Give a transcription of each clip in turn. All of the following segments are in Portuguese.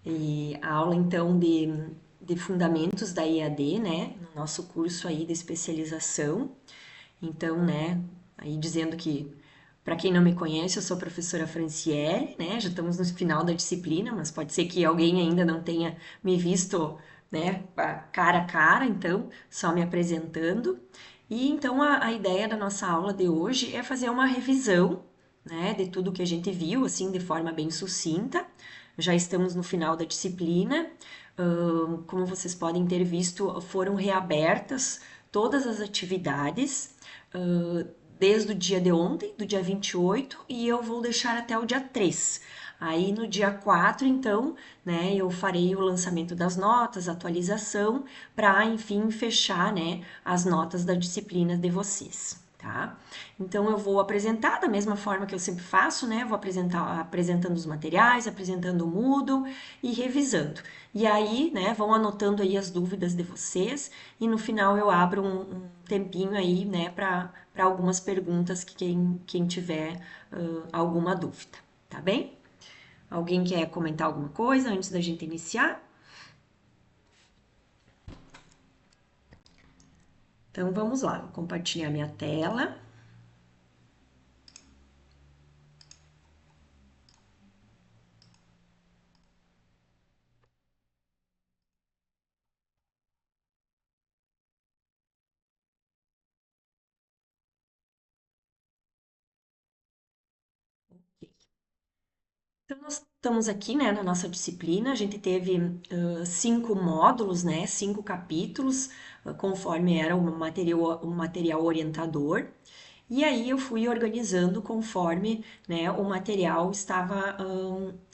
E a aula então de fundamentos da EAD, né, no nosso curso aí de especialização. Então, né, aí dizendo que, para quem não me conhece, eu sou a professora Franciele, né, já estamos no final da disciplina, mas pode ser que alguém ainda não tenha me visto, né, cara a cara, então, só me apresentando. E então a ideia da nossa aula de hoje é fazer uma revisão, né, de tudo que a gente viu, assim, de forma bem sucinta. Já estamos no final da disciplina. Como vocês podem ter visto, foram reabertas todas as atividades, desde o dia de ontem, do dia 28, e eu vou deixar até o dia 3. Aí no dia 4, então, né, eu farei o lançamento das notas, atualização, para enfim fechar, né, as notas da disciplina de vocês, tá? Então eu vou apresentar da mesma forma que eu sempre faço, né? Vou apresentando os materiais, apresentando o Moodle e revisando. E aí, né, vão anotando aí as dúvidas de vocês e no final eu abro um tempinho aí, né, para algumas perguntas que quem tiver alguma dúvida, tá bem? Alguém quer comentar alguma coisa antes da gente iniciar? Então vamos lá, vou compartilhar minha tela. Então, nós estamos aqui, né, na nossa disciplina, a gente teve 5 módulos, né, 5 capítulos, conforme era o material orientador, e aí eu fui organizando conforme, né, o material estava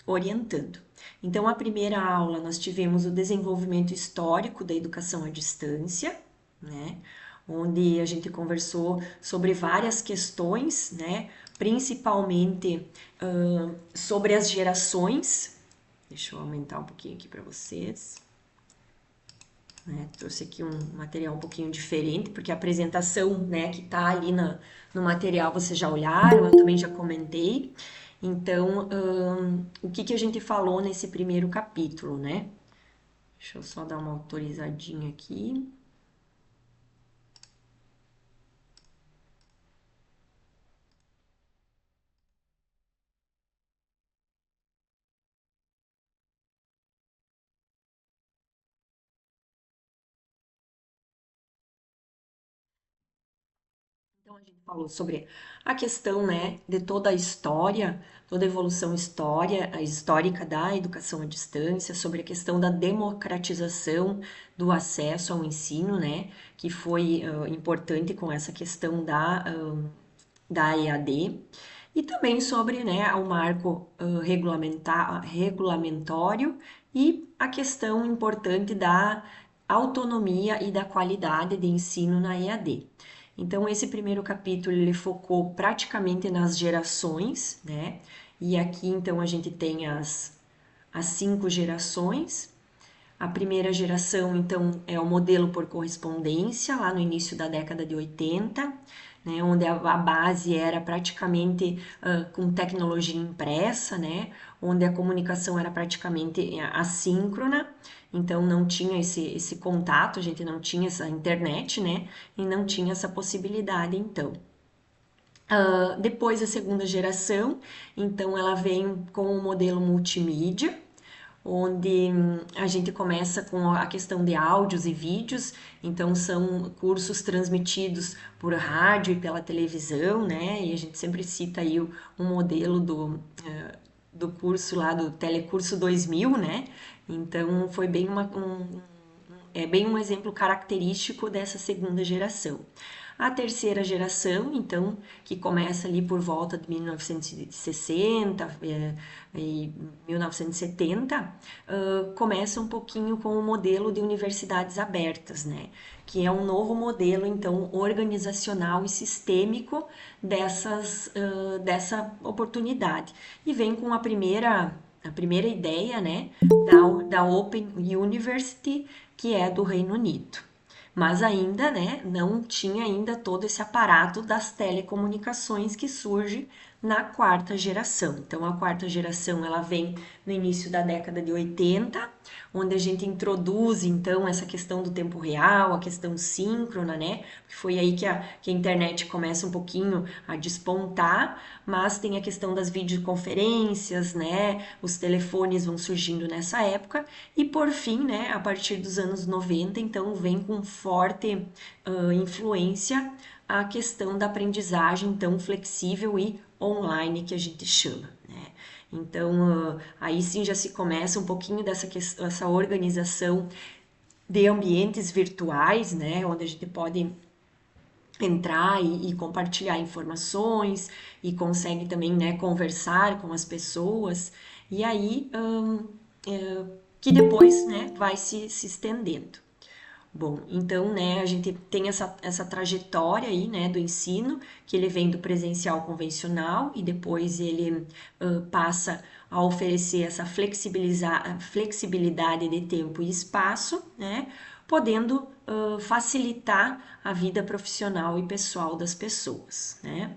orientando. Então, a primeira aula nós tivemos o desenvolvimento histórico da educação à distância, né, onde a gente conversou sobre várias questões, né, principalmente sobre as gerações. Deixa eu aumentar um pouquinho aqui para vocês. Né? Trouxe aqui um material um pouquinho diferente, porque a apresentação, né, que está ali no material vocês já olharam, eu também já comentei. Então, o que a gente falou nesse primeiro capítulo, né? Deixa eu só dar uma autorizadinha aqui. Então, a gente falou sobre a questão, né, de toda a história, toda a evolução histórica da educação à distância, sobre a questão da democratização do acesso ao ensino, né, que foi importante com essa questão da EAD, e também sobre, né, o marco regulamentório e a questão importante da autonomia e da qualidade de ensino na EAD. Então, esse primeiro capítulo ele focou praticamente nas gerações, né? E aqui então a gente tem as 5 gerações. A primeira geração, então, é o modelo por correspondência, lá no início da década de 80, né, onde a base era praticamente com tecnologia impressa, né, onde a comunicação era praticamente assíncrona, então não tinha esse contato, a gente não tinha essa internet, né, e não tinha essa possibilidade, então. Depois a segunda geração, então ela vem com o modelo multimídia, onde a gente começa com a questão de áudios e vídeos, então são cursos transmitidos por rádio e pela televisão, né? E a gente sempre cita aí o modelo do curso lá do Telecurso 2000, né? Então foi bem é bem um exemplo característico dessa segunda geração. A terceira geração, então, que começa ali por volta de 1960 e 1970, começa um pouquinho com o modelo de universidades abertas, né? Que é um novo modelo, então, organizacional e sistêmico dessa oportunidade. E vem com a primeira ideia, né, da Open University, que é do Reino Unido. Mas ainda, né, não tinha ainda todo esse aparato das telecomunicações que surge na quarta geração. Então, a quarta geração ela vem no início da década de 80, onde a gente introduz então essa questão do tempo real, a questão síncrona, né? Porque foi aí que a internet começa um pouquinho a despontar, mas tem a questão das videoconferências, né? Os telefones vão surgindo nessa época, e por fim, né, a partir dos anos 90, então vem com forte influência a questão da aprendizagem tão flexível e online que a gente chama, né? Então, aí sim já se começa um pouquinho essa organização de ambientes virtuais, né? Onde a gente pode entrar e compartilhar informações e consegue também, né, conversar com as pessoas. E aí, que depois, né, vai se estendendo. Bom, então, né, a gente tem essa trajetória aí, né, do ensino, que ele vem do presencial convencional e depois ele passa a oferecer essa flexibilidade de tempo e espaço, né, podendo facilitar a vida profissional e pessoal das pessoas, né.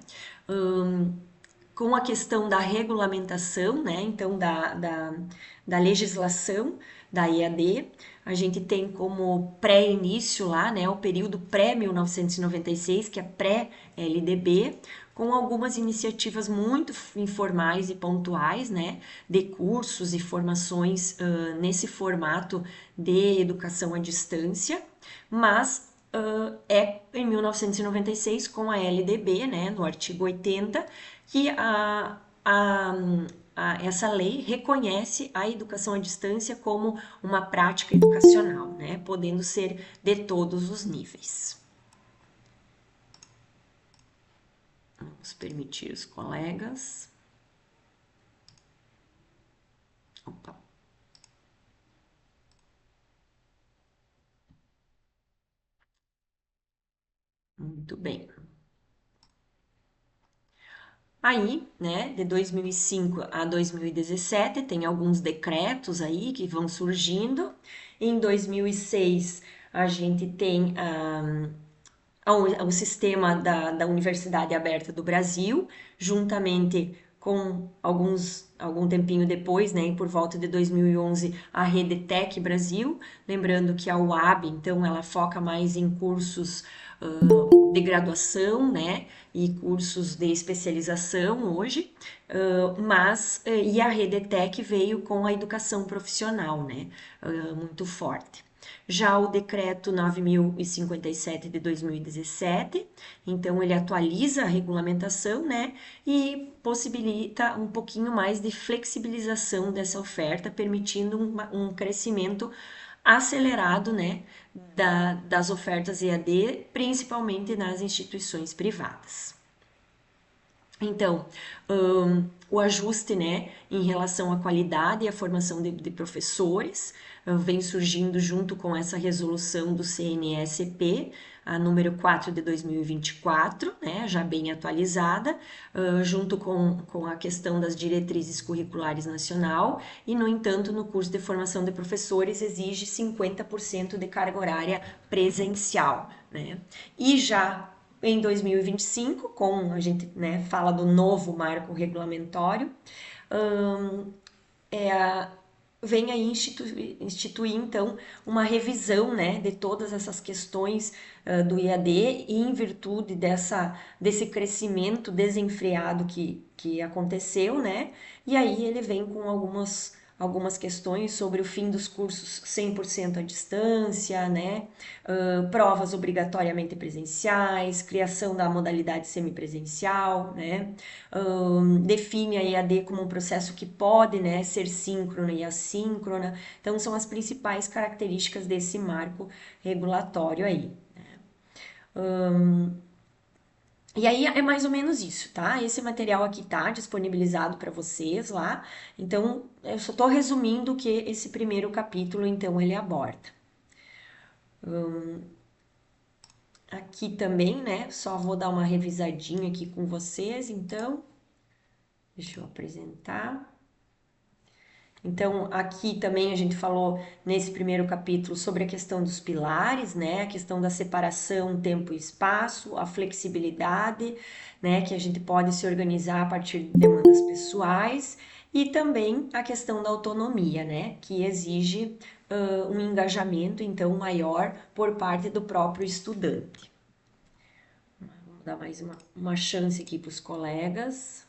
Com a questão da regulamentação, né, então da legislação da EAD, a gente tem como pré-início lá, né, o período pré-1996, que é pré-LDB, com algumas iniciativas muito informais e pontuais, né, de cursos e formações nesse formato de educação à distância, mas é em 1996 com a LDB, né, no artigo 80, que essa lei reconhece a educação à distância como uma prática educacional, né, podendo ser de todos os níveis. Vamos permitir os colegas. Opa. Muito bem. Aí, né, de 2005 a 2017, tem alguns decretos aí que vão surgindo. Em 2006, a gente tem o sistema da Universidade Aberta do Brasil, juntamente com algum tempinho depois, né, por volta de 2011, a Rede Tec Brasil, lembrando que a UAB, então, ela foca mais em cursos de graduação, né, e cursos de especialização hoje, e a Rede Tec veio com a educação profissional, né, muito forte. Já o decreto 9.057 de 2017, então ele atualiza a regulamentação, né, e possibilita um pouquinho mais de flexibilização dessa oferta, permitindo um crescimento acelerado, né, das ofertas EAD, principalmente nas instituições privadas. Então, o ajuste, né, em relação à qualidade e à formação de professores vem surgindo junto com essa resolução do CNSP, a número 4 de 2024, né, já bem atualizada, junto com a questão das diretrizes curriculares nacional, e, no entanto, no curso de formação de professores exige 50% de carga horária presencial, né, e já em 2025, a gente, né, fala do novo marco regulatório, vem aí instituir, então, uma revisão, né, de todas essas questões do EAD, e em virtude desse crescimento desenfreado que aconteceu, né, e aí ele vem com algumas questões sobre o fim dos cursos 100% à distância, né, provas obrigatoriamente presenciais, criação da modalidade semipresencial, né, define a EAD como um processo que pode, né, ser síncrona e assíncrona. Então, são as principais características desse marco regulatório aí. E aí é mais ou menos isso, tá? Esse material aqui tá disponibilizado para vocês lá. Então, eu só tô resumindo o que esse primeiro capítulo, então, ele aborda. Aqui também, né? Só vou dar uma revisadinha aqui com vocês, então. Deixa eu apresentar. Então, aqui também a gente falou nesse primeiro capítulo sobre a questão dos pilares, né? A questão da separação tempo e espaço, a flexibilidade, né? Que a gente pode se organizar a partir de demandas pessoais e também a questão da autonomia, né? Que exige um engajamento, então, maior por parte do próprio estudante. Vamos dar mais uma chance aqui para os colegas.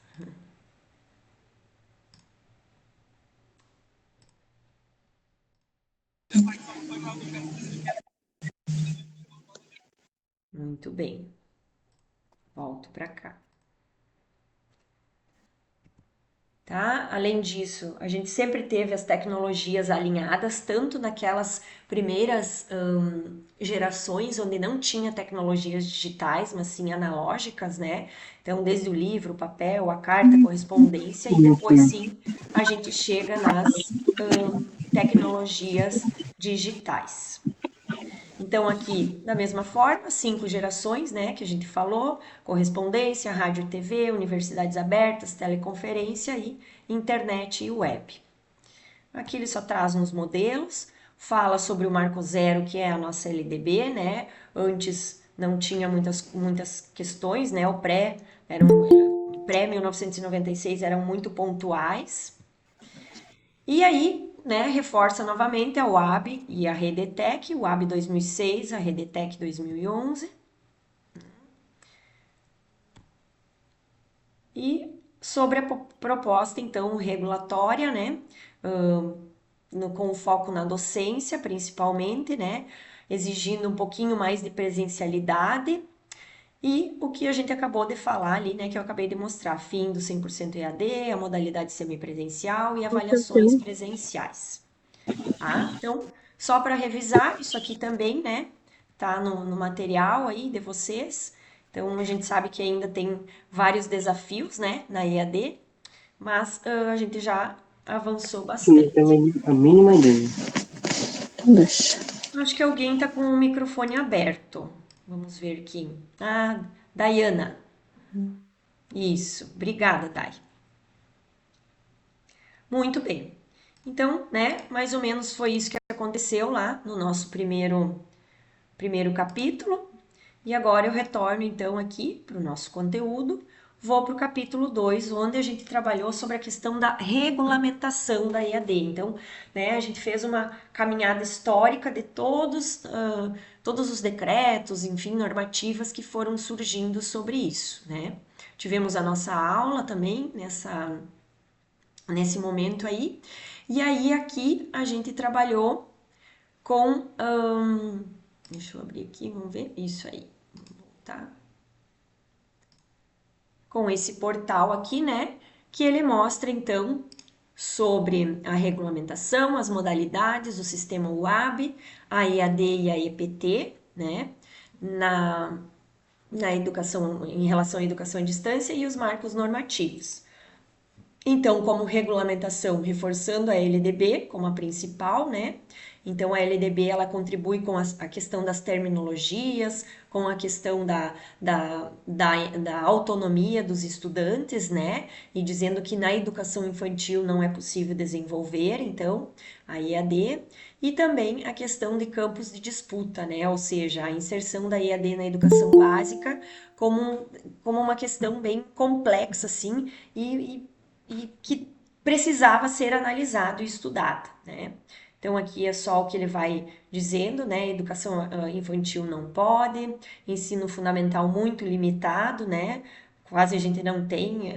Muito bem, volto para cá. Tá? Além disso, a gente sempre teve as tecnologias alinhadas, tanto naquelas primeiras gerações onde não tinha tecnologias digitais, mas sim analógicas, né? Então, desde o livro, o papel, a carta, a correspondência, e depois sim a gente chega nas tecnologias digitais. Então, aqui, da mesma forma, 5 gerações, né, que a gente falou: correspondência, rádio e TV, universidades abertas, teleconferência e internet e web. Aqui ele só traz uns modelos, fala sobre o Marco Zero, que é a nossa LDB, né? Antes não tinha muitas questões, né? O pré-1996 eram muito pontuais. E aí, né, reforça novamente a UAB e a Redetec, o UAB 2006, a Redetec 2011. E sobre a proposta, então, regulatória, né, com foco na docência, principalmente, né, exigindo um pouquinho mais de presencialidade. E o que a gente acabou de falar ali, né, que eu acabei de mostrar, fim do 100% EAD, a modalidade semipresencial e avaliações presenciais. Tá? Então, só para revisar, isso aqui também, né, tá no material aí de vocês. Então, a gente sabe que ainda tem vários desafios, né, na EAD, mas a gente já avançou Não bastante. tenho a mínima ideia. Deixa. Acho que alguém tá com o microfone aberto. Vamos ver aqui. Ah, Dayana. Isso. Obrigada, Day. Muito bem. Então, né, mais ou menos foi isso que aconteceu lá no nosso primeiro capítulo. E agora eu retorno então aqui para o nosso conteúdo, vou para o capítulo 2, onde a gente trabalhou sobre a questão da regulamentação da EAD. Então, né, a gente fez uma caminhada histórica de todos os decretos, enfim, normativas que foram surgindo sobre isso, né? Tivemos a nossa aula também nesse momento aí, e aí aqui a gente trabalhou com. Deixa eu abrir aqui, vamos ver. Isso aí. Tá? Com esse portal aqui, né? Que ele mostra então sobre a regulamentação, as modalidades, o sistema UAB, a EAD e a EPT, né? Na, na educação, em relação à educação à distância e os marcos normativos. Então, como regulamentação, reforçando a LDB como a principal, né? Então, a LDB ela contribui com a questão das terminologias, com a questão da autonomia dos estudantes, né? E dizendo que na educação infantil não é possível desenvolver, então, a EAD. E também a questão de campos de disputa, né? Ou seja, a inserção da EAD na educação básica como uma questão bem complexa, assim, e que precisava ser analisado e estudado, né? Então aqui é só o que ele vai dizendo, né? Educação infantil não pode, ensino fundamental muito limitado, né? Quase a gente não tem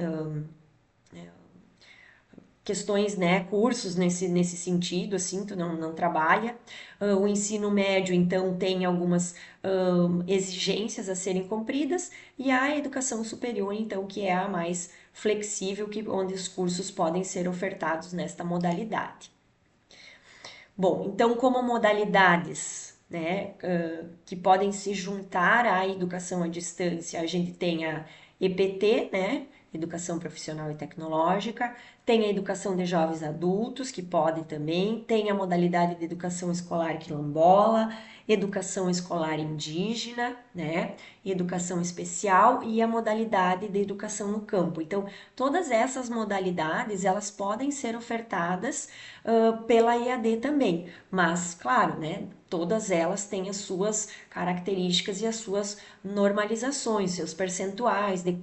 questões, né, cursos nesse sentido, assim, tu não trabalha. O ensino médio, então, tem algumas exigências a serem cumpridas, e a educação superior, então, que é a mais flexível, onde os cursos podem ser ofertados nesta modalidade. Bom, então, como modalidades, né, que podem se juntar à educação à distância, a gente tem a EPT, né, Educação Profissional e Tecnológica, Tem a educação de jovens adultos, que pode também, tem a modalidade de educação escolar quilombola, educação escolar indígena, né? Educação especial e a modalidade de educação no campo. Então, todas essas modalidades, elas podem ser ofertadas pela EAD também, mas, claro, né? Todas elas têm as suas características e as suas normalizações, seus percentuais de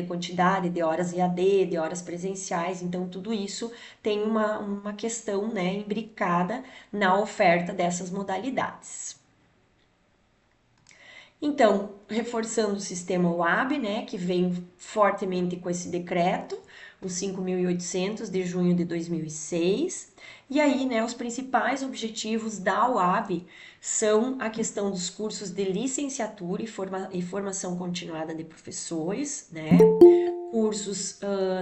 quantidade de horas EAD, de horas presenciais, então tudo isso tem uma questão, né, imbricada na oferta dessas modalidades. Então, reforçando o sistema UAB, né, que vem fortemente com esse decreto, o 5.800 de junho de 2006. E aí, né, os principais objetivos da UAB são a questão dos cursos de licenciatura e formação continuada de professores, né, cursos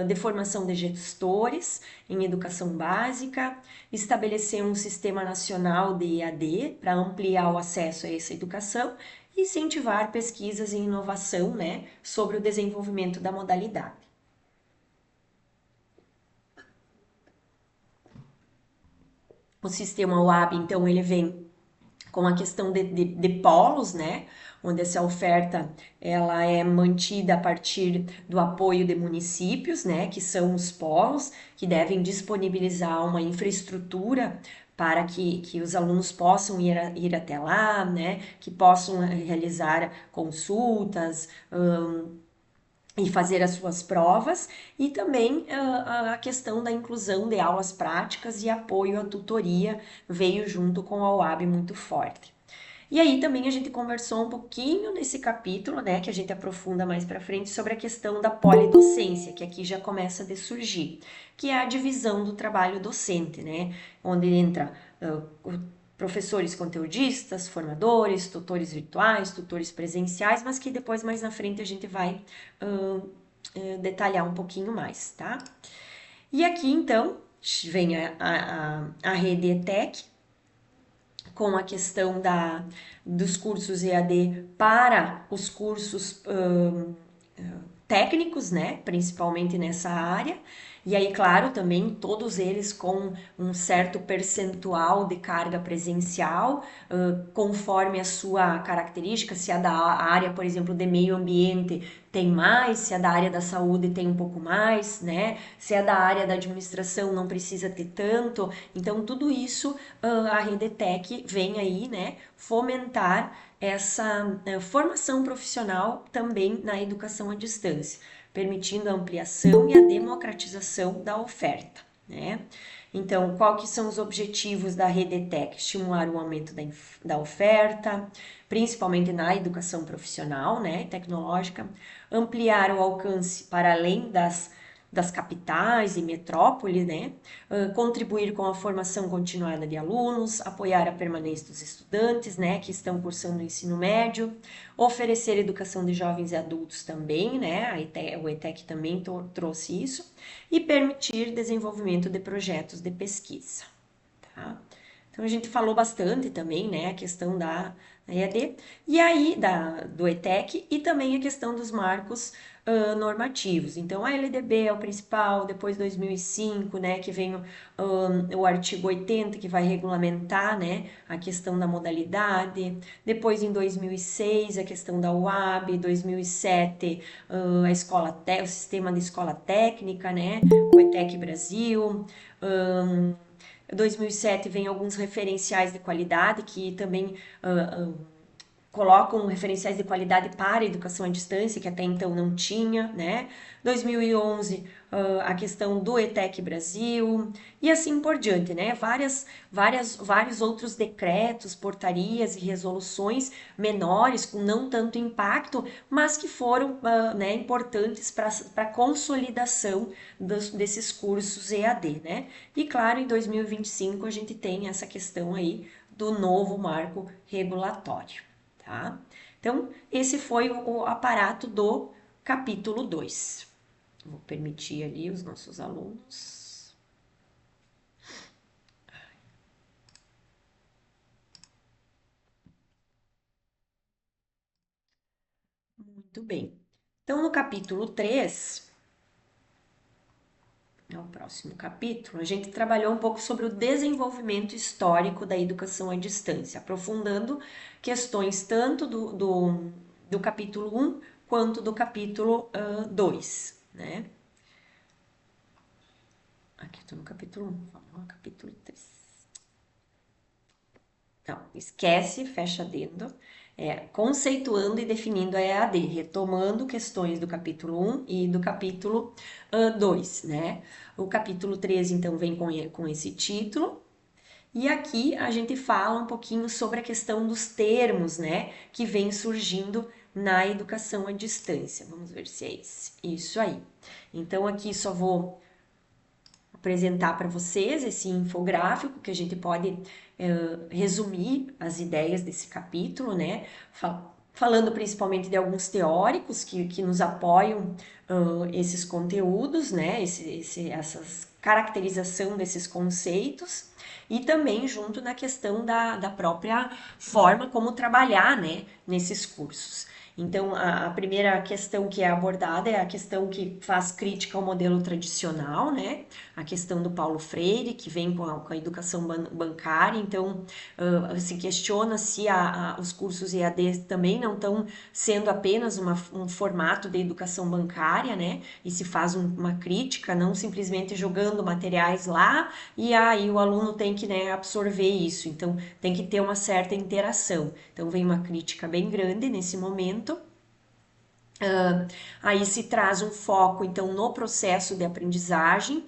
de formação de gestores em educação básica, estabelecer um sistema nacional de EAD para ampliar o acesso a essa educação e incentivar pesquisas e inovação, né, sobre o desenvolvimento da modalidade. O sistema UAB, então, ele vem com a questão de polos, né, onde essa oferta ela é mantida a partir do apoio de municípios, né, que são os polos, que devem disponibilizar uma infraestrutura para que os alunos possam ir até lá, né, que possam realizar consultas, e fazer as suas provas, e também a questão da inclusão de aulas práticas e apoio à tutoria veio junto com a OAB muito forte. E aí também a gente conversou um pouquinho nesse capítulo, né, que a gente aprofunda mais para frente sobre a questão da polidocência, que aqui já começa a surgir, que é a divisão do trabalho docente, né, onde entra professores conteudistas, formadores, tutores virtuais, tutores presenciais, mas que depois mais na frente a gente vai detalhar um pouquinho mais, tá? E aqui então vem a rede ETEC, com a questão dos cursos EAD para os cursos técnicos, né, principalmente nessa área. E aí, claro, também todos eles com um certo percentual de carga presencial, conforme a sua característica, se a da área, por exemplo, de meio ambiente tem mais, se a da área da saúde tem um pouco mais, né? Se a da área da administração não precisa ter tanto. Então, tudo isso a Redetec vem aí, né, fomentar essa formação profissional também na educação à distância, permitindo a ampliação e a democratização da oferta, né? Então, qual que são os objetivos da Redetec? Estimular o aumento da oferta, principalmente na educação profissional, né, tecnológica, ampliar o alcance para além das capitais e metrópoles, né? Contribuir com a formação continuada de alunos, apoiar a permanência dos estudantes, né, que estão cursando o ensino médio, oferecer educação de jovens e adultos também, né, o ETEC também trouxe isso, e permitir desenvolvimento de projetos de pesquisa, tá? Então a gente falou bastante também, né, a questão da EAD, e aí do ETEC, e também a questão dos marcos normativos. Então a LDB é o principal, depois 2005, né, que vem o artigo 80, que vai regulamentar, né, a questão da modalidade, depois em 2006 a questão da UAB, 2007 o sistema de escola técnica, né, o ETEC Brasil, 2007 vem alguns referenciais de qualidade que também colocam referenciais de qualidade para a educação à distância, que até então não tinha, né? 2011, a questão do ETEC Brasil, e assim por diante, né? Vários outros decretos, portarias e resoluções menores, com não tanto impacto, mas que foram né, importantes para a consolidação desses cursos EAD, né? E claro, em 2025 a gente tem essa questão aí do novo marco regulatório. Tá? Então, esse foi o aparato do capítulo 2. Vou permitir ali os nossos alunos. Muito bem. Então, no capítulo 3, ao próximo capítulo, a gente trabalhou um pouco sobre o desenvolvimento histórico da educação à distância, aprofundando questões tanto do capítulo 1 quanto do capítulo 2, né? Aqui estou no capítulo 1, vamos ao capítulo 3. Não, esquece, fecha adendo. Conceituando e definindo a EAD, retomando questões do capítulo 1 e do capítulo 2, né? O capítulo 3, então, vem com esse título. E aqui a gente fala um pouquinho sobre a questão dos termos, né? Que vem surgindo na educação à distância. Vamos ver se é esse. Isso aí. Então, aqui só vou apresentar para vocês esse infográfico que a gente pode resumir as ideias desse capítulo, né? Falando principalmente de alguns teóricos que nos apoiam esses conteúdos, né? Essas caracterização desses conceitos e também junto na questão da própria forma como trabalhar, né? Nesses cursos. Então, a primeira questão que é abordada é a questão que faz crítica ao modelo tradicional, né? A questão do Paulo Freire, que vem com a educação bancária. Então, se questiona se os cursos EAD também não estão sendo apenas um formato de educação bancária, né? E se faz uma crítica, não simplesmente jogando materiais lá e aí o aluno tem que, né, absorver isso. Então, tem que ter uma certa interação. Então, vem uma crítica bem grande nesse momento. Aí se traz um foco, então, no processo de aprendizagem,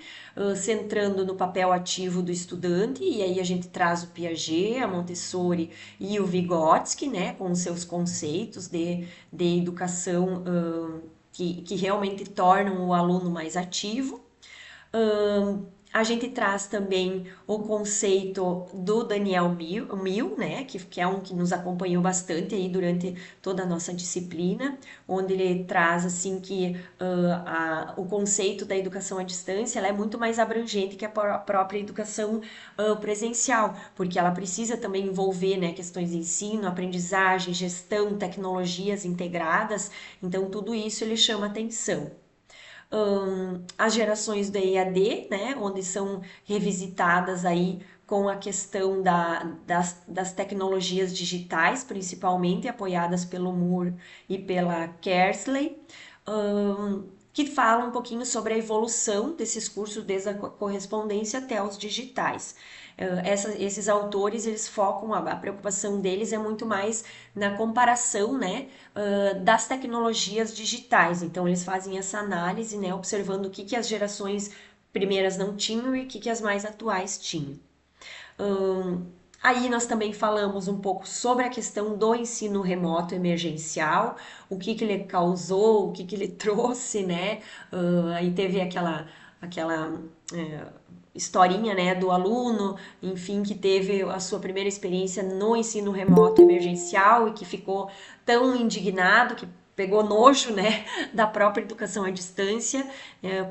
centrando no papel ativo do estudante, e aí a gente traz o Piaget, a Montessori e o Vygotsky, né, com os seus conceitos de educação que realmente tornam o aluno mais ativo. A gente traz também o conceito do Daniel Mill, né, que é um que nos acompanhou bastante aí durante toda a nossa disciplina, onde ele traz assim que o conceito da educação à distância ela é muito mais abrangente que a própria educação presencial, porque ela precisa também envolver, né, questões de ensino, aprendizagem, gestão, tecnologias integradas, então tudo isso ele chama atenção. As gerações da EAD, né, onde são revisitadas aí com a questão das tecnologias digitais, principalmente apoiadas pelo Moore e pela Kersley, que falam um pouquinho sobre a evolução desses cursos desde a correspondência até os digitais. Esses autores, eles focam, a preocupação deles é muito mais na comparação, né, das tecnologias digitais. Então, eles fazem essa análise, né, observando o que as gerações primeiras não tinham e o que as mais atuais tinham. Aí nós também falamos um pouco sobre a questão do ensino remoto emergencial, o que ele causou, o que ele trouxe, né? Aí teve aquela historinha, né, do aluno, enfim, que teve a sua primeira experiência no ensino remoto emergencial e que ficou tão indignado que pegou nojo, né, da própria educação à distância.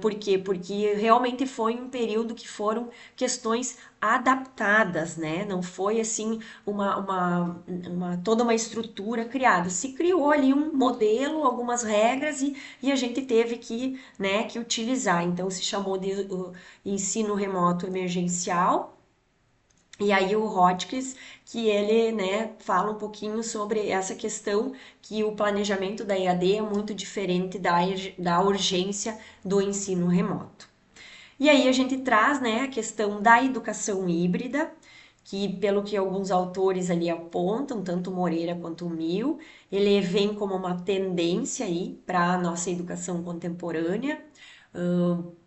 Por quê? Porque realmente foi um período que foram questões adaptadas, né? Não foi assim toda uma estrutura criada. Se criou ali um modelo, algumas regras e a gente teve que, né, que utilizar. Então se chamou de ensino remoto emergencial. E aí o Hotchkiss, que ele, né, fala um pouquinho sobre essa questão que o planejamento da EAD é muito diferente da urgência do ensino remoto. E aí a gente traz, né, a questão da educação híbrida, que pelo que alguns autores ali apontam, tanto Moreira quanto Mill, ele vem como uma tendência aí para a nossa educação contemporânea,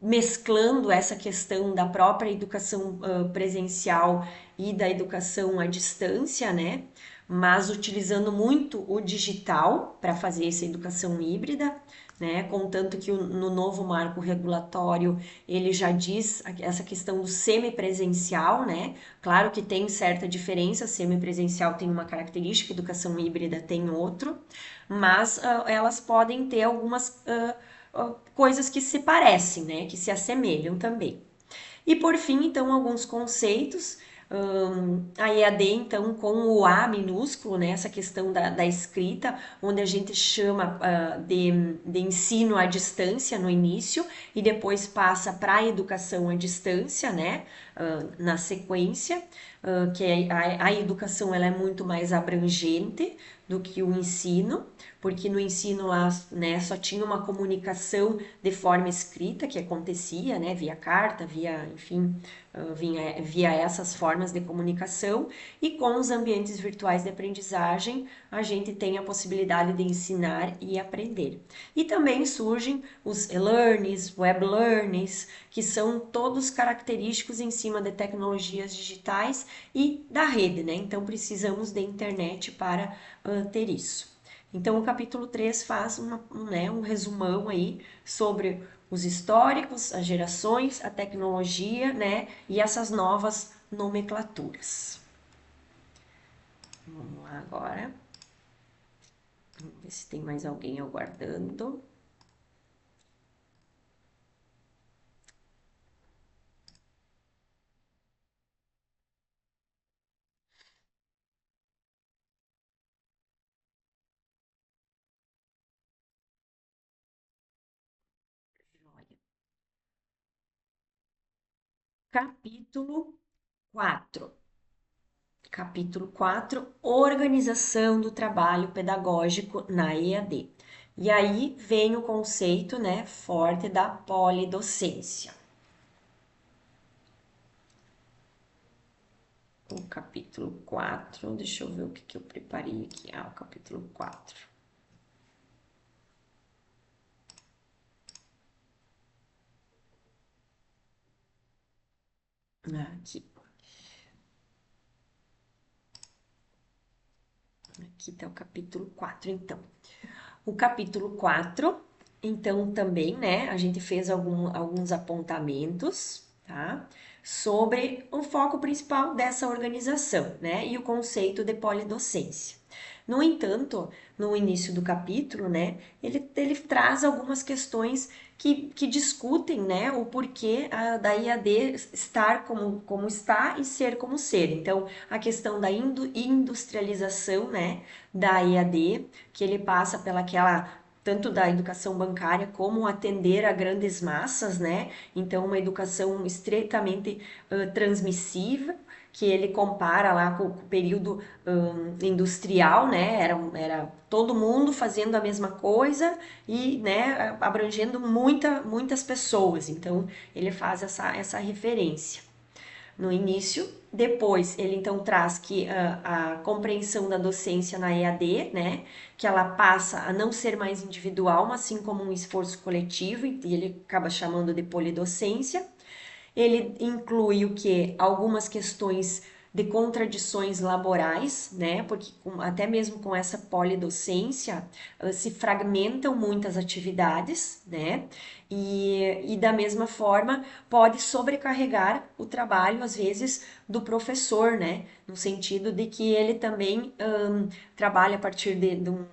mesclando essa questão da própria educação presencial e da educação à distância, né? Mas utilizando muito o digital para fazer essa educação híbrida, né? Contanto que no novo marco regulatório ele já diz essa questão do semipresencial, né? Claro que tem certa diferença, semipresencial tem uma característica, educação híbrida tem outro, mas elas podem ter algumas coisas que se parecem, né? Que se assemelham também. E por fim, então, alguns conceitos. A EAD, então, com o A minúsculo, né, essa questão da escrita, onde a gente chama de ensino à distância no início e depois passa para a educação à distância, né, na sequência, que a educação ela é muito mais abrangente do que o ensino, porque no ensino lá, né, só tinha uma comunicação de forma escrita que acontecia, né, via carta, via, enfim, via essas formas de comunicação, e com os ambientes virtuais de aprendizagem, a gente tem a possibilidade de ensinar e aprender. E também surgem os e-learnings, web learnings, que são todos característicos em cima de tecnologias digitais e da rede, né? Então precisamos de internet para ter isso. Então, o capítulo 3 faz um resumão aí sobre os históricos, as gerações, a tecnologia, né, e essas novas nomenclaturas. Vamos lá agora. Vamos ver se tem mais alguém aguardando. Olha. Capítulo 4. Capítulo 4, organização do trabalho pedagógico na EAD. E aí vem o conceito, né, forte da polidocência. O capítulo 4, deixa eu ver o que eu preparei aqui. O capítulo 4. Aqui. Aqui está o capítulo 4, então. O capítulo 4, então, também, né, a gente fez alguns apontamentos, tá? Sobre o foco principal dessa organização, né? E o conceito de polidocência. No entanto, no início do capítulo, né, ele traz algumas questões que discutem, né, o porquê da IAD estar como está e ser como ser. Então, a questão da industrialização, né, da IAD, que ele passa pelaquela tanto da educação bancária como atender a grandes massas, né? Então, uma educação estritamente transmissiva, que ele compara lá com o período industrial, né? Era todo mundo fazendo a mesma coisa e, né, abrangendo muitas pessoas. Então, ele faz essa referência no início. Depois, ele então traz que a compreensão da docência na EAD, né, que ela passa a não ser mais individual, mas sim como um esforço coletivo, e ele acaba chamando de polidocência. Ele inclui o que? Algumas questões de contradições laborais, né? Porque até mesmo com essa polidocência se fragmentam muitas atividades, né? E da mesma forma pode sobrecarregar o trabalho, às vezes, do professor, né? No sentido de que ele também trabalha a partir de um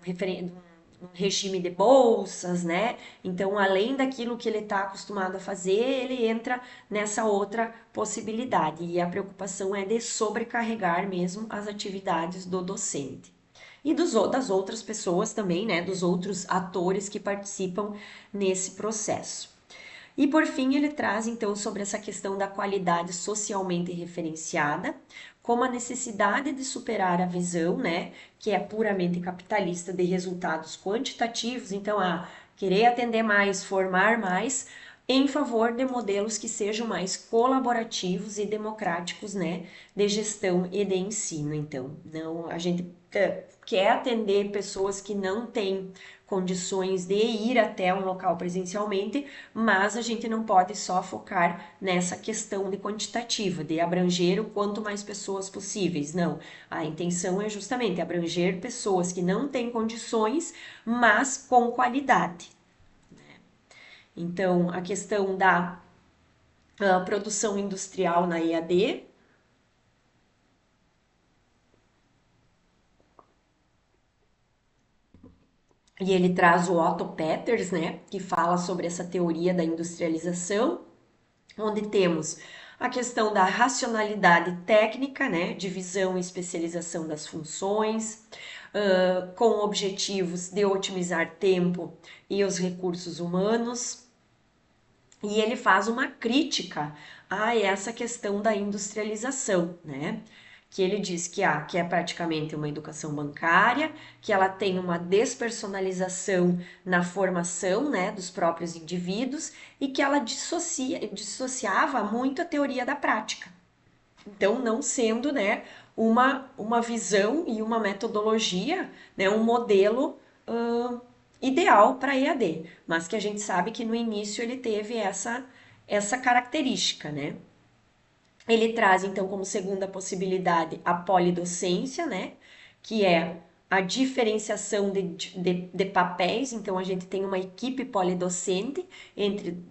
regime de bolsas, né? Então, além daquilo que ele está acostumado a fazer, ele entra nessa outra possibilidade. E a preocupação é de sobrecarregar mesmo as atividades do docente. E das outras pessoas também, né? Dos outros atores que participam nesse processo. E por fim, ele traz então sobre essa questão da qualidade socialmente referenciada, como a necessidade de superar a visão, né, que é puramente capitalista de resultados quantitativos, então querer atender mais, formar mais, em favor de modelos que sejam mais colaborativos e democráticos, né, de gestão e de ensino. Então, não, a gente quer atender pessoas que não têm condições de ir até um local presencialmente, mas a gente não pode só focar nessa questão de quantitativa, de abranger o quanto mais pessoas possíveis. Não, a intenção é justamente abranger pessoas que não têm condições, mas com qualidade. Então, a questão da produção industrial na EAD. E ele traz o Otto Peters, né, que fala sobre essa teoria da industrialização, onde temos A questão da racionalidade técnica, né, divisão e especialização das funções, com objetivos de otimizar tempo e os recursos humanos. E ele faz uma crítica a essa questão da industrialização, né? Que ele diz que é praticamente uma educação bancária, que ela tem uma despersonalização na formação, né, dos próprios indivíduos e que ela dissociava muito a teoria da prática. Então, não sendo, né, uma visão e uma metodologia, né, um modelo ideal para EAD, mas que a gente sabe que no início ele teve essa característica, né? Ele traz, então, como segunda possibilidade a polidocência, né? Que é a diferenciação de papéis. Então, a gente tem uma equipe polidocente entre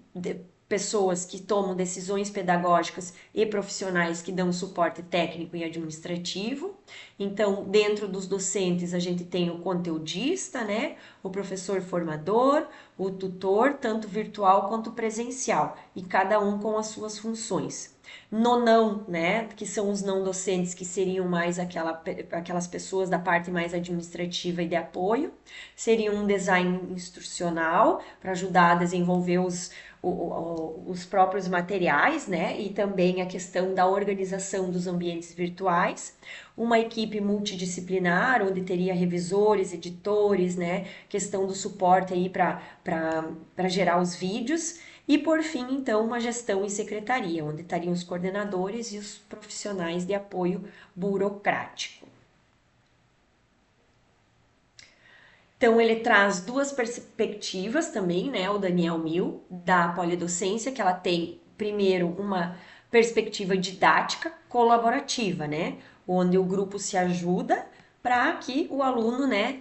pessoas que tomam decisões pedagógicas e profissionais que dão suporte técnico e administrativo. Então, dentro dos docentes, a gente tem o conteudista, né? O professor formador, o tutor, tanto virtual quanto presencial, e cada um com as suas funções. No não, né, que são os não docentes, que seriam mais aquelas pessoas da parte mais administrativa e de apoio, seria um design instrucional para ajudar a desenvolver os próprios materiais, né, e também a questão da organização dos ambientes virtuais, uma equipe multidisciplinar, onde teria revisores, editores, né, questão do suporte aí para gerar os vídeos, e por fim, então, uma gestão e secretaria, onde estariam os coordenadores e os profissionais de apoio burocrático. Então, ele traz duas perspectivas também, né, o Daniel Mill, da polidocência, que ela tem, primeiro, uma perspectiva didática colaborativa, né, onde o grupo se ajuda para que o aluno, né,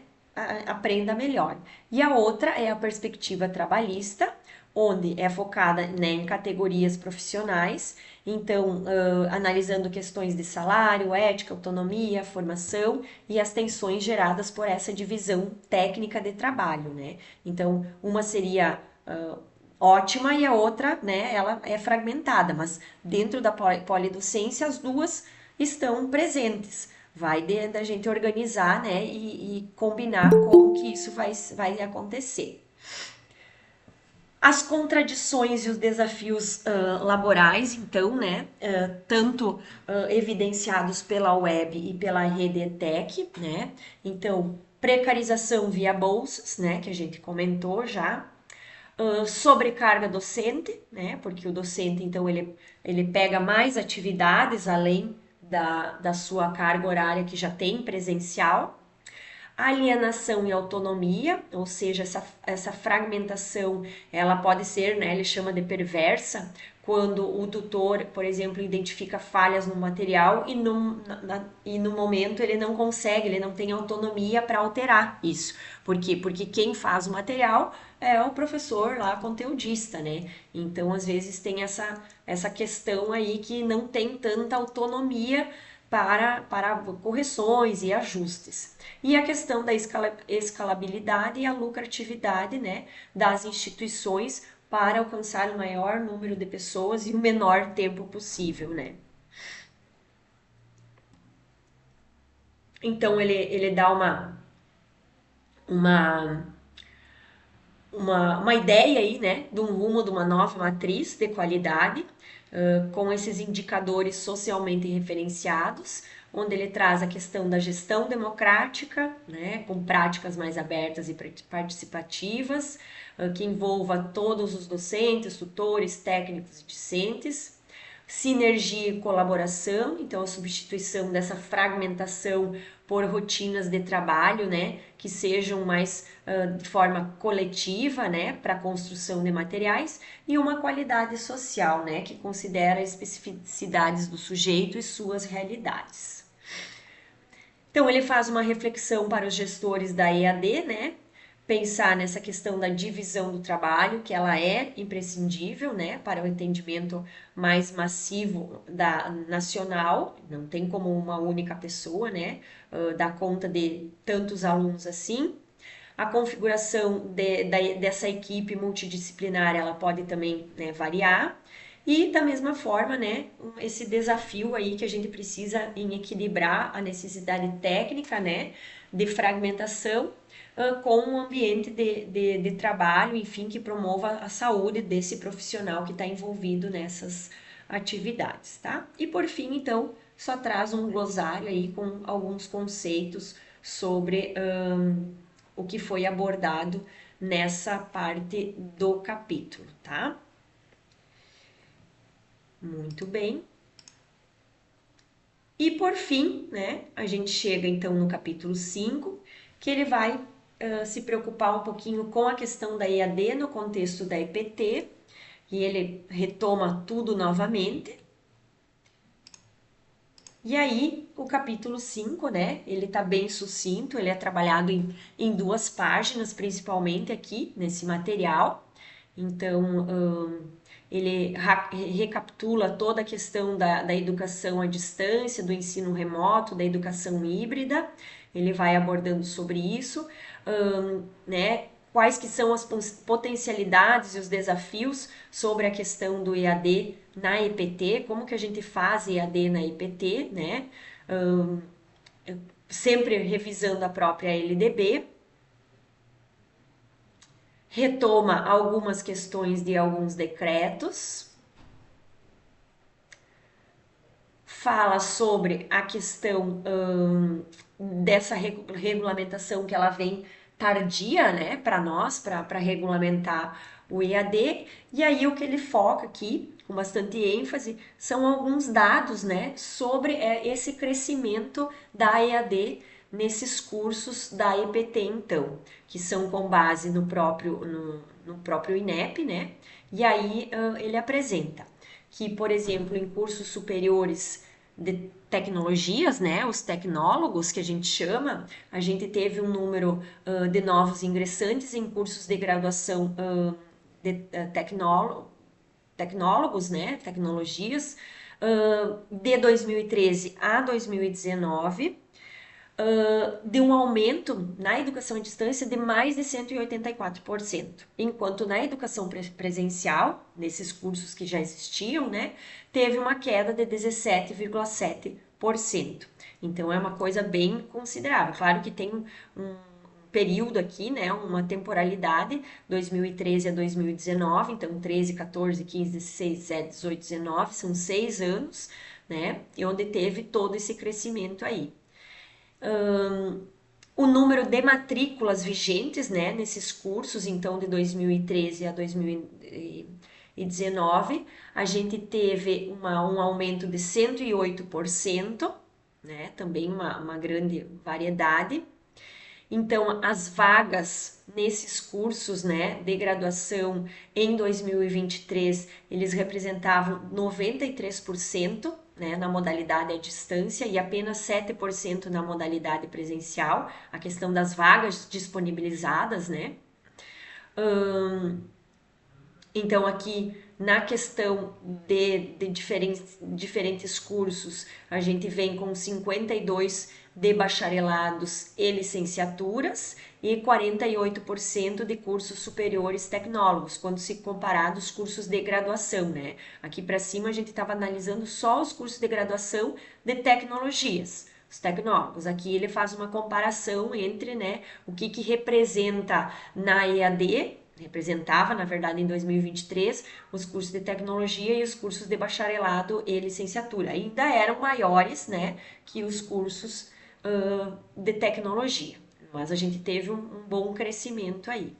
aprenda melhor. E a outra é a perspectiva trabalhista, onde é focada, né, em categorias profissionais, então analisando questões de salário, ética, autonomia, formação e as tensões geradas por essa divisão técnica de trabalho, né? Então, uma seria ótima e a outra, né, ela é fragmentada, mas dentro da polidocência as duas estão presentes. Vai da gente organizar, né, e combinar como que isso vai acontecer. As contradições e os desafios laborais, então, né, tanto evidenciados pela web e pela rede ETEC, né, então, precarização via bolsas, né, que a gente comentou já, sobrecarga docente, né, porque o docente, então, ele pega mais atividades além da sua carga horária que já tem presencial, alienação e autonomia, ou seja, essa fragmentação, ela pode ser, né, ele chama de perversa, quando o tutor, por exemplo, identifica falhas no material e no momento ele não consegue, ele não tem autonomia para alterar isso. Por quê? Porque quem faz o material é o professor lá, conteudista, né? Então, às vezes tem essa questão aí que não tem tanta autonomia para correções e ajustes. E a questão da escalabilidade e a lucratividade, né, das instituições para alcançar o maior número de pessoas e o menor tempo possível, né. Então, ele dá uma, uma ideia aí, né, de um rumo de uma nova matriz de qualidade, com esses indicadores socialmente referenciados, onde ele traz a questão da gestão democrática, né, com práticas mais abertas e participativas, que envolva todos os docentes, tutores, técnicos e discentes, sinergia e colaboração, então a substituição dessa fragmentação por rotinas de trabalho, né, que sejam mais de forma coletiva, né, para a construção de materiais, e uma qualidade social, né, que considera as especificidades do sujeito e suas realidades. Então ele faz uma reflexão para os gestores da EAD, né, pensar nessa questão da divisão do trabalho, que ela é imprescindível, né, para o entendimento mais massivo nacional, não tem como uma única pessoa, né, dar conta de tantos alunos assim. A configuração dessa equipe multidisciplinar, ela pode também, né, variar, E da mesma forma, né, esse desafio aí que a gente precisa em equilibrar a necessidade técnica, né, de fragmentação com um ambiente de trabalho, enfim, que promova a saúde desse profissional que está envolvido nessas atividades, tá? E por fim, então, só traz um glossário aí com alguns conceitos sobre o que foi abordado nessa parte do capítulo, tá? Muito bem. E por fim, né, a gente chega então no capítulo 5, que ele vai se preocupar um pouquinho com a questão da EAD no contexto da EPT, e ele retoma tudo novamente. E aí, o capítulo 5, né, ele tá bem sucinto, ele é trabalhado em 2 páginas, principalmente aqui nesse material. Então, ele recapitula toda a questão da educação à distância, do ensino remoto, da educação híbrida, ele vai abordando sobre isso, né? Quais que são as potencialidades e os desafios sobre a questão do EAD na EPT, como que a gente faz EAD na EPT, né? Sempre revisando a própria LDB, retoma algumas questões de alguns decretos, fala sobre a questão dessa regulamentação que ela vem tardia, né, para nós, para regulamentar o EAD, e aí o que ele foca aqui, com bastante ênfase, são alguns dados, né, sobre esse crescimento da EAD nesses cursos da EPT, então, que são com base no próprio INEP, né, e aí ele apresenta que, por exemplo, em cursos superiores de tecnologias, né, os tecnólogos que a gente chama, a gente teve um número de novos ingressantes em cursos de graduação de tecnólogos, né, tecnologias, de 2013 a 2019, de um aumento na educação à distância de mais de 184%, enquanto na educação presencial, nesses cursos que já existiam, né, teve uma queda de 17,7%. Então é uma coisa bem considerável. Claro que tem um período aqui, né, uma temporalidade, 2013 a 2019, então 13, 14, 15, 16, 17, 18, 19, são 6 anos, né, e onde teve todo esse crescimento aí. O número de matrículas vigentes, né, nesses cursos, então de 2013 a 2019, a gente teve um aumento de 108%, né, também uma grande variedade. Então, as vagas nesses cursos, né, de graduação em 2023, eles representavam 93%, né, na modalidade à distância e apenas 7% na modalidade presencial, a questão das vagas disponibilizadas, né? Então, aqui na questão de diferentes cursos, a gente vem com 52 de bacharelados e licenciaturas e 48% de cursos superiores tecnólogos, quando se comparar os cursos de graduação, né? Aqui para cima a gente estava analisando só os cursos de graduação de tecnologias, os tecnólogos. Aqui ele faz uma comparação entre, né, o que representa na EAD, representava, na verdade, em 2023, os cursos de tecnologia e os cursos de bacharelado e licenciatura. Ainda eram maiores, né, que os cursos de tecnologia, mas a gente teve um bom crescimento aí.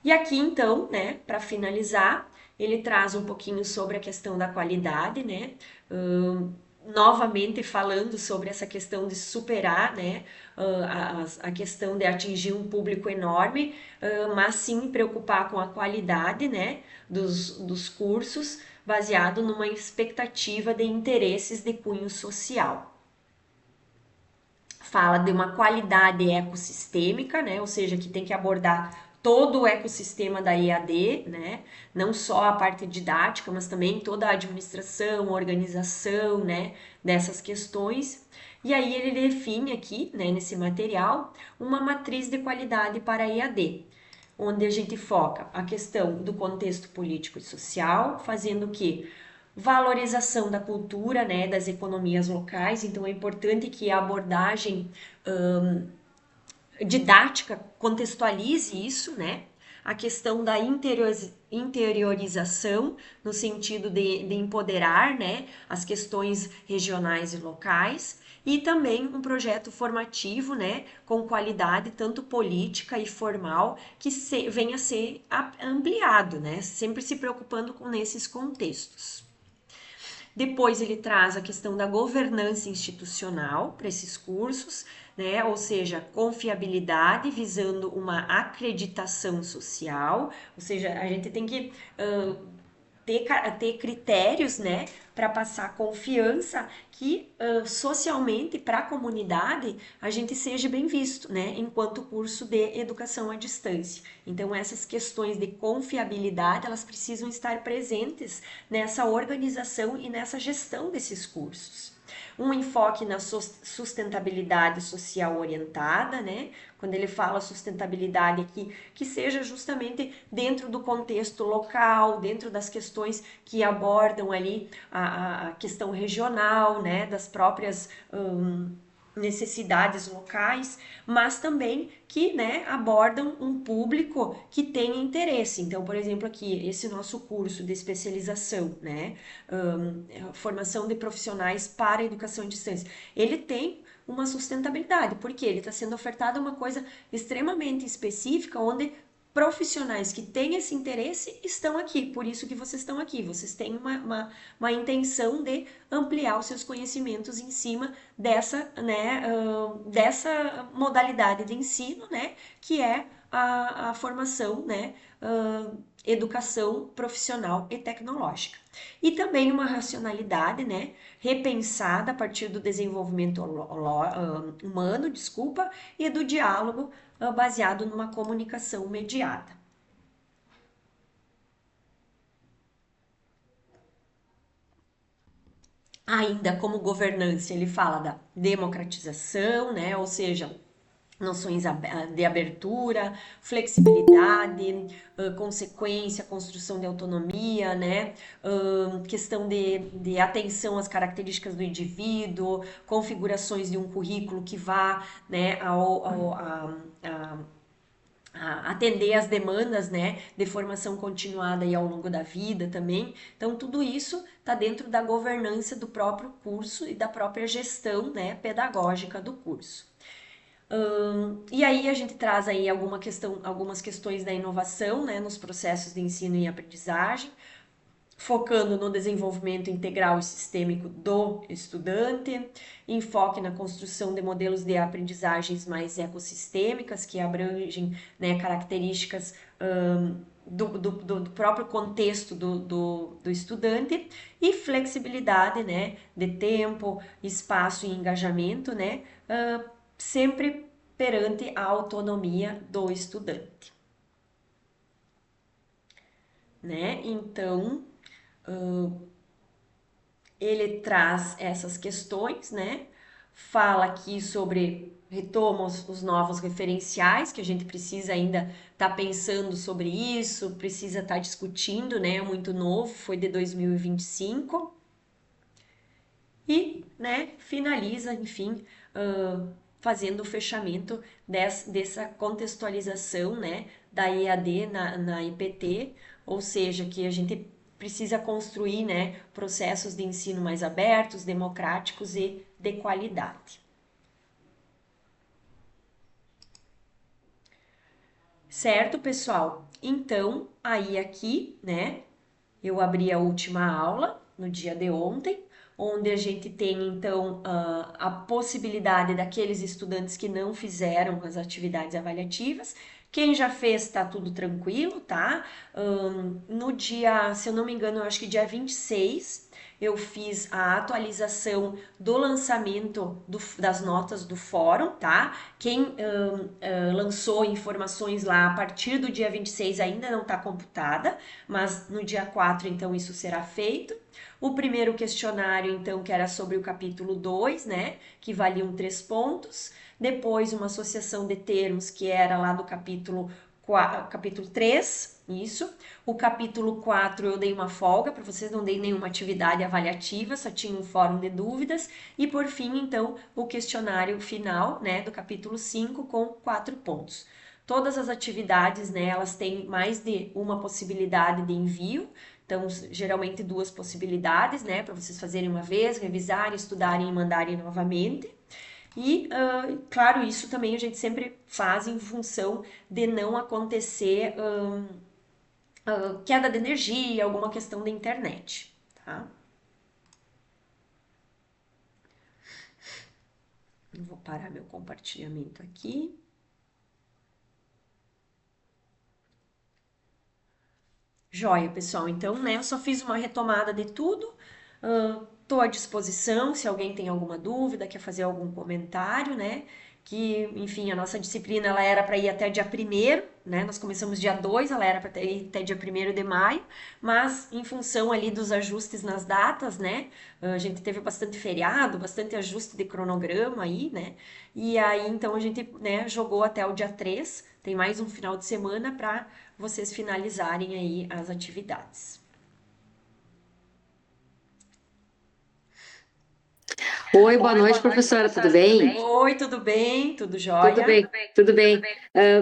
E aqui, então, né, para finalizar, ele traz um pouquinho sobre a questão da qualidade, né, novamente falando sobre essa questão de superar, né, a questão de atingir um público enorme, mas sim preocupar com a qualidade, né, dos cursos, baseado numa expectativa de interesses de cunho social. Fala de uma qualidade ecossistêmica, né, ou seja, que tem que abordar todo o ecossistema da EAD, né? Não só a parte didática, mas também toda a administração, organização, né? Dessas questões. E aí ele define aqui, né, nesse material, uma matriz de qualidade para a EAD, onde a gente foca a questão do contexto político e social, fazendo o quê? Valorização da cultura, né, das economias locais, então é importante que a abordagem didática contextualize isso, né? A questão da interiorização, no sentido de empoderar, né, as questões regionais e locais, e também um projeto formativo, né, com qualidade tanto política e formal, que venha a ser ampliado, né, sempre se preocupando com esses contextos. Depois ele traz a questão da governança institucional para esses cursos, né? Ou seja, confiabilidade visando uma acreditação social, ou seja, a gente tem que ter critérios, né, para passar confiança que socialmente para a comunidade a gente seja bem visto, né, enquanto curso de educação à distância. Então essas questões de confiabilidade elas precisam estar presentes nessa organização e nessa gestão desses cursos. Um enfoque na sustentabilidade social orientada, né? Quando ele fala sustentabilidade aqui, que seja justamente dentro do contexto local, dentro das questões que abordam ali a questão regional, né? Das próprias necessidades locais, mas também que, né, abordam um público que tem interesse. Então, por exemplo, aqui, esse nosso curso de especialização, né, formação de profissionais para a educação à distância, ele tem uma sustentabilidade, porque ele está sendo ofertado uma coisa extremamente específica, onde profissionais que têm esse interesse estão aqui, por isso que vocês estão aqui, vocês têm uma intenção de ampliar os seus conhecimentos em cima dessa, né, dessa modalidade de ensino, né, que é a formação, né, educação profissional e tecnológica. E também uma racionalidade, né, repensada a partir do desenvolvimento humano, desculpa, e do diálogo baseado numa comunicação mediada. Ainda como governança, ele fala da democratização, né? Ou seja, noções de abertura, flexibilidade, consequência, construção de autonomia, né? Questão de atenção às características do indivíduo, configurações de um currículo que vá, né, atender às demandas, né, de formação continuada e ao longo da vida também. Então, tudo isso está dentro da governança do próprio curso e da própria gestão, né, pedagógica do curso. E aí a gente traz aí algumas questões da inovação, né, nos processos de ensino e aprendizagem, focando no desenvolvimento integral e sistêmico do estudante, enfoque na construção de modelos de aprendizagens mais ecossistêmicas, que abrangem, né, características do próprio contexto do estudante, e flexibilidade, né, de tempo, espaço e engajamento, né, sempre perante a autonomia do estudante. Né? Então, ele traz essas questões, né? Fala aqui sobre, retoma os novos referenciais, que a gente precisa ainda estar pensando sobre isso, precisa estar discutindo, né? É muito novo, foi de 2025. E, né, finaliza, enfim, fazendo o fechamento dessa contextualização, né, da EAD na IPT, ou seja, que a gente precisa construir, né, processos de ensino mais abertos, democráticos e de qualidade. Certo, pessoal? Então, aí aqui, né, eu abri a última aula no dia de ontem, onde a gente tem então a possibilidade daqueles estudantes que não fizeram as atividades avaliativas. Quem já fez, tá tudo tranquilo, tá? No dia, se eu não me engano, eu acho que dia 26, eu fiz a atualização do lançamento das notas do fórum, tá? Quem lançou informações lá a partir do dia 26 ainda não está computada, mas no dia 4, então, isso será feito. O primeiro questionário, então, que era sobre o capítulo 2, né, que valiam 3 pontos. Depois, uma associação de termos, que era lá do capítulo capítulo 3, isso. O capítulo 4 eu dei uma folga para vocês, não dei nenhuma atividade avaliativa, só tinha um fórum de dúvidas. E por fim, então, o questionário final, né, do capítulo 5 com 4 pontos. Todas as atividades, né, elas têm mais de uma possibilidade de envio, então geralmente duas possibilidades, né, para vocês fazerem uma vez, revisarem, estudarem e mandarem novamente. E, claro, isso também a gente sempre faz em função de não acontecer queda de energia, alguma questão da internet, tá? Eu vou parar meu compartilhamento aqui. Joia, pessoal. Então, né, eu só fiz uma retomada de tudo. Estou à disposição se alguém tem alguma dúvida, quer fazer algum comentário, né? Que, enfim, a nossa disciplina ela era para ir até dia 1º, né? Nós começamos dia 2, ela era para ir até dia 1º de maio, mas em função ali dos ajustes nas datas, né? A gente teve bastante feriado, bastante ajuste de cronograma aí, né? E aí, então, a gente, né, jogou até o dia 3, tem mais um final de semana para vocês finalizarem aí as atividades. Oi, boa noite, professora, tudo bem? Oi, tudo bem? Tudo Tudo jóia? bem, tudo bem.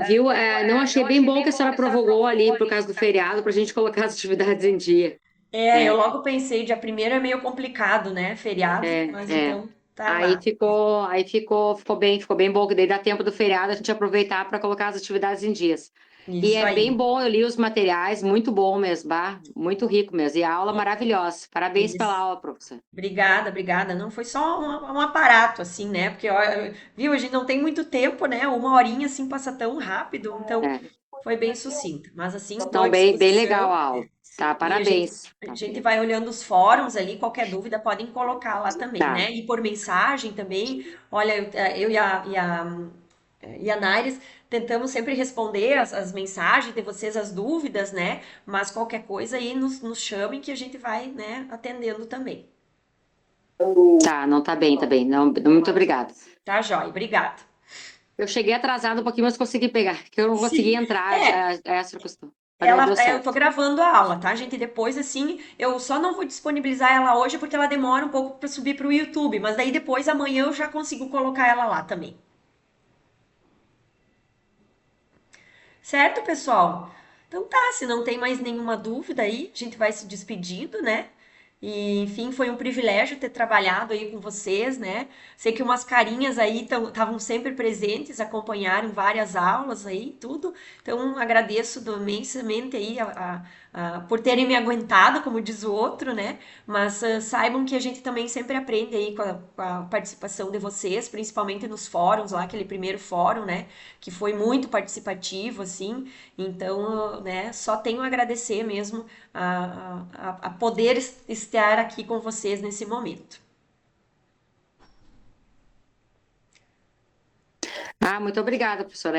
Viu? Não achei bem bom que a senhora prorrogou ali por causa do feriado para a gente colocar as atividades em dia, Eu né? logo pensei, dia 1º é meio complicado, né? Feriado, É, mas é. então tá lá. Ficou bem bom, que daí dá tempo do feriado a gente aproveitar para colocar as atividades em dias. E Isso é bem aí. bom, eu li os materiais, muito bom mesmo, bah, muito rico mesmo. E a aula maravilhosa. Parabéns pela Isso. aula, professora. Obrigada, obrigada. Não foi só um aparato, assim, né? Porque, ó, viu, a gente não tem muito tempo, né? Uma horinha assim passa tão rápido, então É. foi bem sucinto. Mas assim, estou à Então, bem legal disposição. a aula. Tá, E parabéns. a gente vai olhando os fóruns ali, qualquer dúvida podem colocar lá também, Tá. né? E por mensagem também. Olha, eu e a Naires tentamos sempre responder as mensagens de vocês, as dúvidas, né? Mas qualquer coisa aí nos chamem que a gente vai, né, atendendo também. Tá, não tá bem, tá bem. Não, muito obrigada. Tá, joia? Obrigada. Eu cheguei atrasado um pouquinho, mas consegui pegar, que eu não consegui Sim, entrar é, a essa questão. Mas daí deu eu tô certo. gravando a aula, tá, gente? Depois, assim, eu só não vou disponibilizar ela hoje porque ela demora um pouco para subir para o YouTube, mas daí depois, amanhã, eu já consigo colocar ela lá também. Certo, pessoal? Então tá, se não tem mais nenhuma dúvida aí, a gente vai se despedindo, né? E, enfim, foi um privilégio ter trabalhado aí com vocês, né? Sei que umas carinhas aí estavam sempre presentes, acompanharam várias aulas aí, tudo. Então, agradeço imensamente aí por terem me aguentado, como diz o outro, né? Mas saibam que a gente também sempre aprende aí com a participação de vocês, principalmente nos fóruns lá, aquele primeiro fórum, né? Que foi muito participativo, assim. Então, né, só tenho a agradecer mesmo a poder estar aqui com vocês nesse momento. Ah, muito obrigada, professora.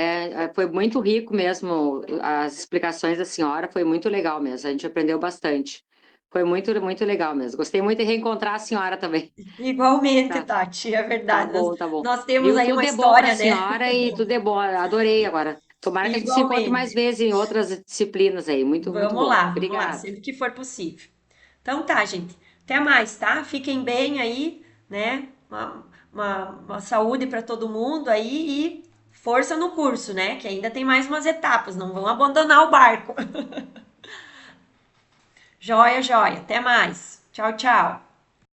Foi muito rico mesmo. As explicações da senhora foi muito legal mesmo. A gente aprendeu bastante. Foi muito, muito legal mesmo. Gostei muito de reencontrar a senhora também. Igualmente, Tá, Tati, é tá verdade. Nós, bom, tá bom. nós temos Viu? aí uma Tudo é bom para a história, né? senhora e tudo é bom. Adorei agora. Tomara que a gente se encontre mais Igualmente. vezes em outras disciplinas aí. Muito, muito bom. Vamos lá, Obrigada. sempre que for possível. Então tá, gente. Até mais, tá? Fiquem bem aí, né? Uma saúde para todo mundo aí e força no curso, né? Que ainda tem mais umas etapas, não vão abandonar o barco. Joia, joia. Até mais. Tchau, tchau.